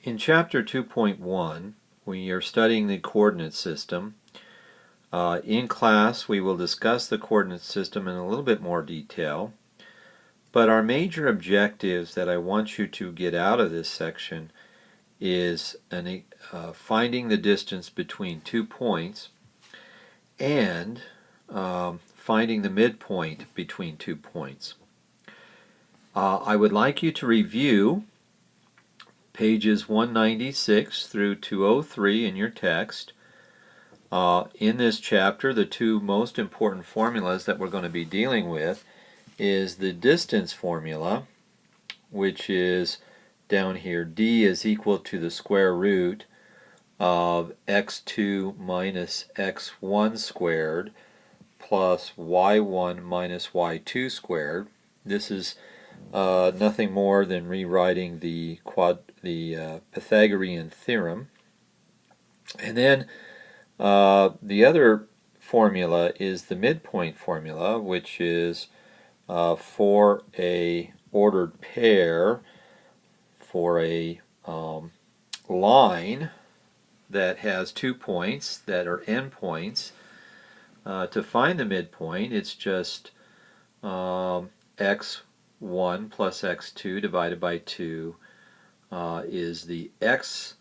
In Chapter 2.1, we are studying the coordinate system. In class, we will discuss the coordinate system in a little bit more detail, but our major objectives that I want you to get out of this section is finding the distance between 2 points and finding the midpoint between 2 points. I would like you to review pages 196 through 203 in your text. In this chapter, the two most important formulas that we're going to be dealing with is the distance formula, which is down here. D is equal to the square root of x2 minus x1 squared plus y1 minus y2 squared. This is nothing more than rewriting the Pythagorean theorem. And then the other formula is the midpoint formula, which is for a ordered pair for a line that has 2 points that are endpoints. To find the midpoint, it's just x1 plus x2 divided by 2 is the x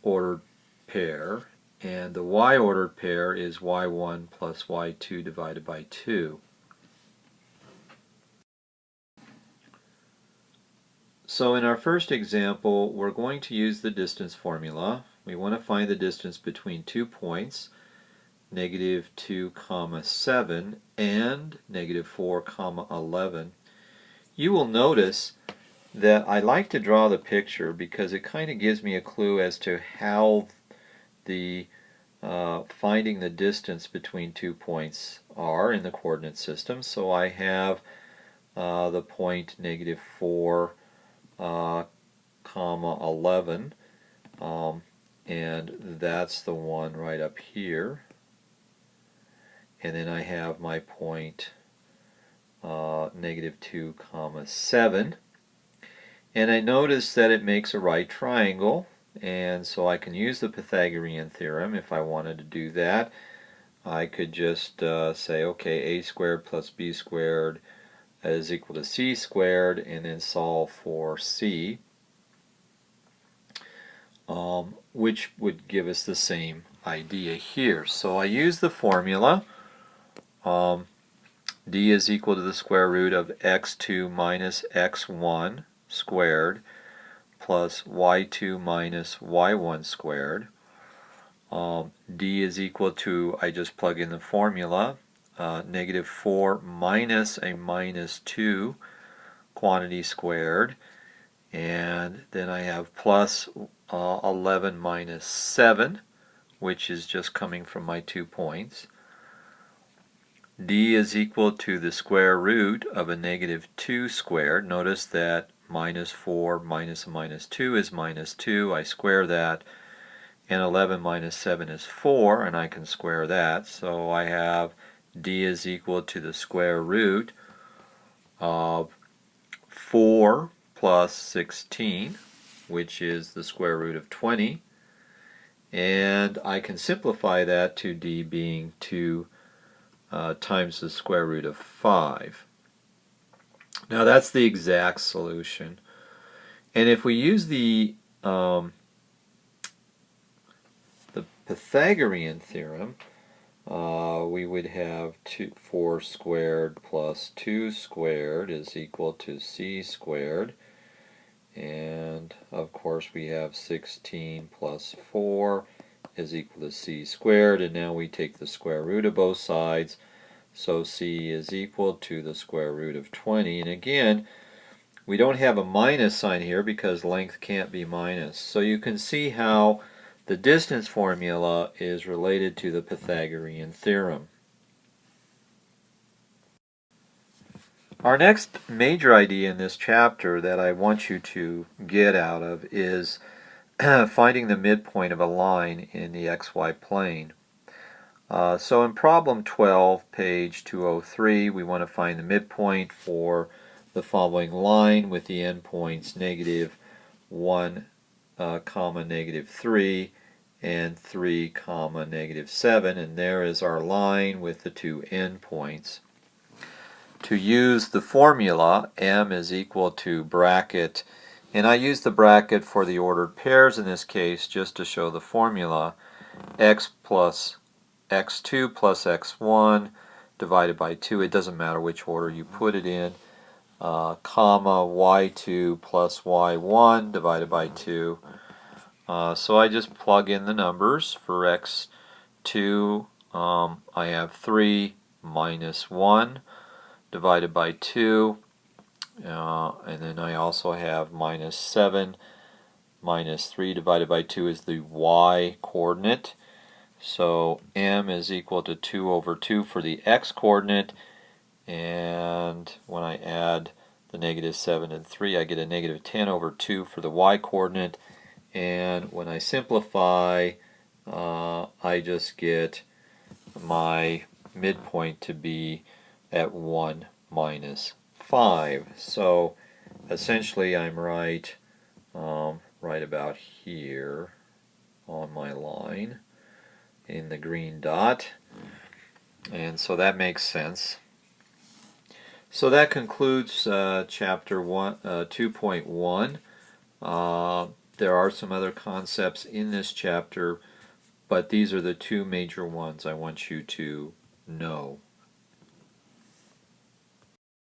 ordered pair, and the y ordered pair is y1 plus y2 divided by 2. So in our first example, we're going to use the distance formula. We want to find the distance between 2 points, negative 2, 7 and negative 4, 11. You will notice that I like to draw the picture because it kind of gives me a clue as to how the finding the distance between 2 points are in the coordinate system. So I have the point negative 4, 11, and that's the one right up here. And then I have my point negative 2, 7. And I notice that it makes a right triangle, and so I can use the Pythagorean theorem if I wanted to do that. I could just say, okay, a squared plus b squared is equal to c squared, and then solve for c, which would give us the same idea here. So I use the formula. D is equal to the square root of x2 minus x1 squared plus y2 minus y1 squared. D is equal to, I just plug in the formula, negative 4 minus a minus 2 quantity squared, and then I have plus 11 minus 7, which is just coming from my 2 points. D is equal to the square root of a negative 2 squared. Notice that minus 4 minus a minus 2 is minus 2. I square that, and 11 minus 7 is 4, and I can square that. So I have D is equal to the square root of 4 plus 16, which is the square root of 20. And I can simplify that to D being 2 times the square root of 5. Now that's the exact solution. And if we use the Pythagorean theorem, we would have 4 squared plus 2 squared is equal to c squared. And of course we have 16 plus 4 is equal to c squared, and now we take the square root of both sides, so c is equal to the square root of 20. And again, we don't have a minus sign here because length can't be minus. So you can see how the distance formula is related to the Pythagorean theorem. Our next major idea in this chapter that I want you to get out of is finding the midpoint of a line in the xy plane. So in problem 12, page 203, we want to find the midpoint for the following line with the endpoints negative 1, comma, negative 3, and 3, comma, negative 7, and there is our line with the two endpoints. To use the formula, m is equal to bracket, and I use the bracket for the ordered pairs in this case just to show the formula, x plus x2 plus x1 divided by 2, it doesn't matter which order you put it in, comma, y2 plus y1 divided by 2. So I just plug in the numbers. For x2, I have 3 minus 1 divided by 2, and then I also have minus 7 minus 3 divided by 2 is the y coordinate. So m is equal to 2 over 2 for the x coordinate, and when I add the negative 7 and 3 I get a negative 10 over 2 for the y coordinate, and when I simplify I just get my midpoint to be at 1 minus 5. So essentially I'm right about here on my line in the green dot, and so that makes sense. So that concludes chapter 2.1. There are some other concepts in this chapter, but these are the two major ones I want you to know.